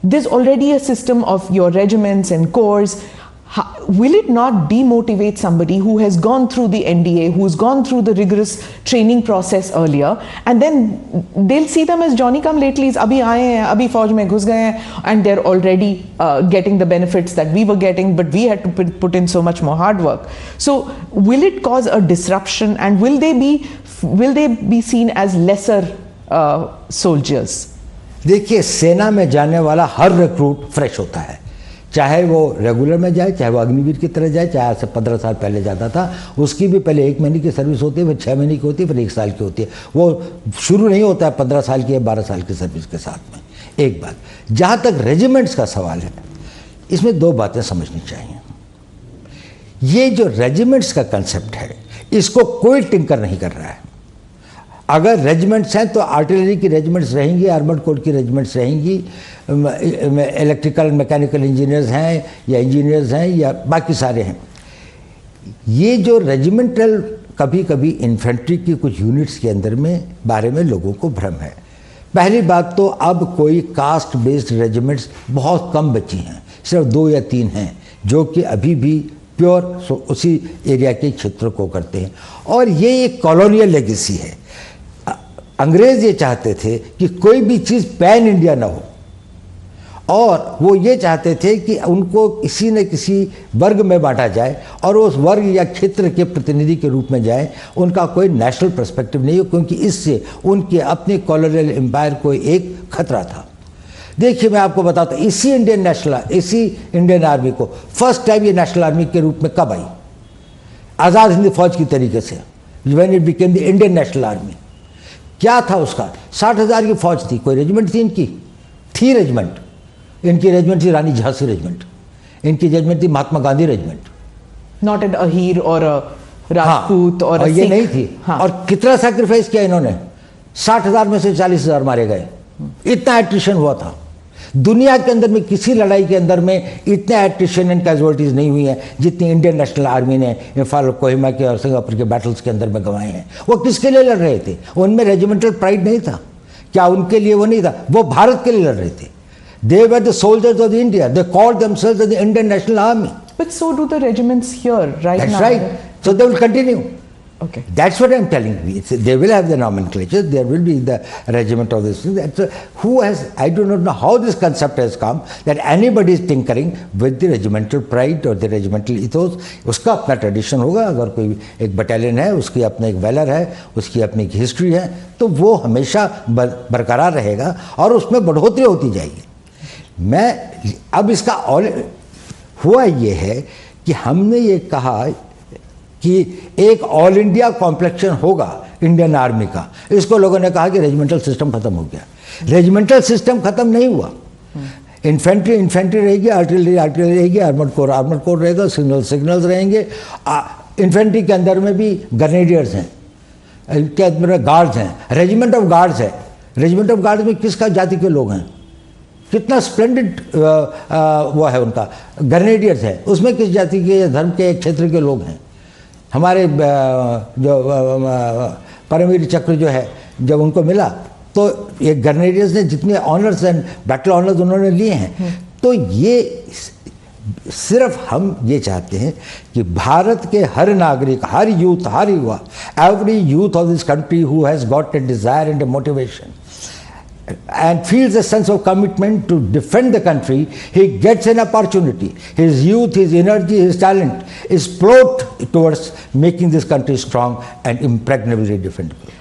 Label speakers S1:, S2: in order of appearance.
S1: there's already a system of your regiments and corps. Will it not demotivate somebody who has gone through the NDA, who's gone through the rigorous training process earlier, and then they'll see them as Johnny come latelys, abhi aaye hain, abhi fauj mein ghus gaye hain, and they're already getting the benefits that we were getting, but we had to put in so much more hard work. So will it cause a disruption, and will they be seen as lesser soldiers?
S2: देखिए, सेना में जाने वाला हर recruit fresh होता है, चाहे वो regular में जाए, चाहे वो अग्निवीर की तरह जाए, चाहे आज से 15 साल पहले जाता था, उसकी भी पहले 1 महीने की सर्विस होती है, फिर 6 महीने की होती है, फिर 1 साल की होती है। वो शुरू नहीं होता है 15 साल की या 12 साल की सर्विस के साथ में। एक बात, जहाँ तक रेजिमेंट्स का सवाल है, इसमें 2 बातें समझनी चाहिए। ये जो रेजिमेंट्स का कंसेप्ट है, इसको कोई टिंकर नहीं कर रहा है। अगर रेजिमेंट्स हैं तो आर्टिलरी की रेजिमेंट्स रहेंगी, आर्मर्ड कोर की रेजिमेंट्स रहेंगी, इलेक्ट्रिकल मैकेनिकल इंजीनियर्स हैं या इंजीनियर्स हैं या बाकी सारे हैं। ये जो रेजिमेंटल, कभी कभी इन्फेंट्री की कुछ यूनिट्स के अंदर में बारे में लोगों को भ्रम है। पहली बात तो अब कोई कास्ट बेस्ड रेजिमेंट्स बहुत कम बची हैं, सिर्फ 2 या 3 हैं जो कि अभी भी प्योर उसी एरिया के क्षेत्र को करते हैं, और ये एक कॉलोनियल लेगेसी है। अंग्रेज ये चाहते थे कि कोई भी चीज़ पैन इंडिया ना हो, और वो ये चाहते थे कि उनको किसी न किसी वर्ग में बांटा जाए और उस वर्ग या क्षेत्र के प्रतिनिधि के रूप में जाए। उनका कोई नेशनल पर्सपेक्टिव नहीं हो, क्योंकि इससे उनके अपने कॉलोनियल एम्पायर को एक खतरा था। देखिए, मैं आपको बताता हूँ, इसी इंडियन आर्मी को फर्स्ट टाइम ये नेशनल आर्मी के रूप में कब आई? आज़ाद हिंद फौज की तरीके से, when it became the Indian national army. क्या था उसका? 60,000 की फौज थी। कोई रेजिमेंट थी इनकी? थी रेजिमेंट। इनकी रेजिमेंट थी रानी झांसी रेजिमेंट, इनकी रेजिमेंट थी Mahatma Gandhi regiment,
S1: not an Ahir और राजपूत।
S2: हाँ, और ये नहीं थी। हाँ। और कितना सैक्रिफाइस किया इन्होंने? 60,000 में से 40,000 मारे गए। इतना एट्रिशन हुआ था। दुनिया के अंदर में किसी लड़ाई के अंदर में इतने एट्रिशन एंड कैजुअलिटीज नहीं हुई है जितनी इंडियन नेशनल आर्मी ने इम्फाल, कोहिमा के और सिंगापुर के बैटल्स के अंदर में गंवाए हैं। वो किसके लिए लड़ रहे थे? उनमें रेजिमेंटल प्राइड नहीं था क्या? उनके लिए वो नहीं था, वो भारत के लिए लड़ रहे थे। They were the soldiers of the India. They called themselves as the Indian National Army.
S1: But so do the regiments here, right?
S2: That's
S1: now.
S2: right. So they will continue.
S1: Okay.
S2: That's what I'm telling you. They will have the nomenclature. There will be the regiment of this thing. I do not know how this concept has come that anybody is tinkering with the regimental pride or the regimental ethos. उसका अपना tradition होगा। अगर कोई एक battalion है, उसकी अपना एक वैलर है, उसकी अपनी एक हिस्ट्री है, तो वो हमेशा बरकरार रहेगा और उसमें बढ़ोतरी होती जाएगी। अब इसका हुआ ये है कि हमने ये कहा कि एक ऑल इंडिया कॉम्प्लेक्शन होगा इंडियन आर्मी का। इसको लोगों ने कहा कि रेजिमेंटल सिस्टम खत्म हो गया। रेजिमेंटल सिस्टम खत्म नहीं हुआ। इन्फेंट्री रहेगी, आर्टिलरी रहेगी, आर्मर्ड कोर रहेगा, सिग्नल्स रहेंगे। इन्फेंट्री के अंदर में भी ग्रेनेडियर्स हैं, इनके अंदर में गार्ड्स हैं, रेजिमेंट ऑफ गार्ड्स है। रेजिमेंट ऑफ गार्ड्स में किसका जाति के लोग हैं? कितना स्प्लेंडेड वो है उनका। ग्रेनेडियर्स है, उसमें किस जाति के, धर्म के, क्षेत्र के लोग हैं। हमारे जो परमवीर चक्र जो है, जब उनको मिला तो ये ग्रेनेडियर्स ने जितने ऑनर्स एंड बैटल ऑनर्स उन्होंने लिए हैं। तो ये सिर्फ हम ये चाहते हैं कि भारत के हर नागरिक, हर यूथ, हर युवा, every youth of this country who has got a desire and a motivation and feels a sense of commitment to defend the country, he gets an opportunity. His youth, his energy, his talent is poured towards making this country strong and impregnably defendable.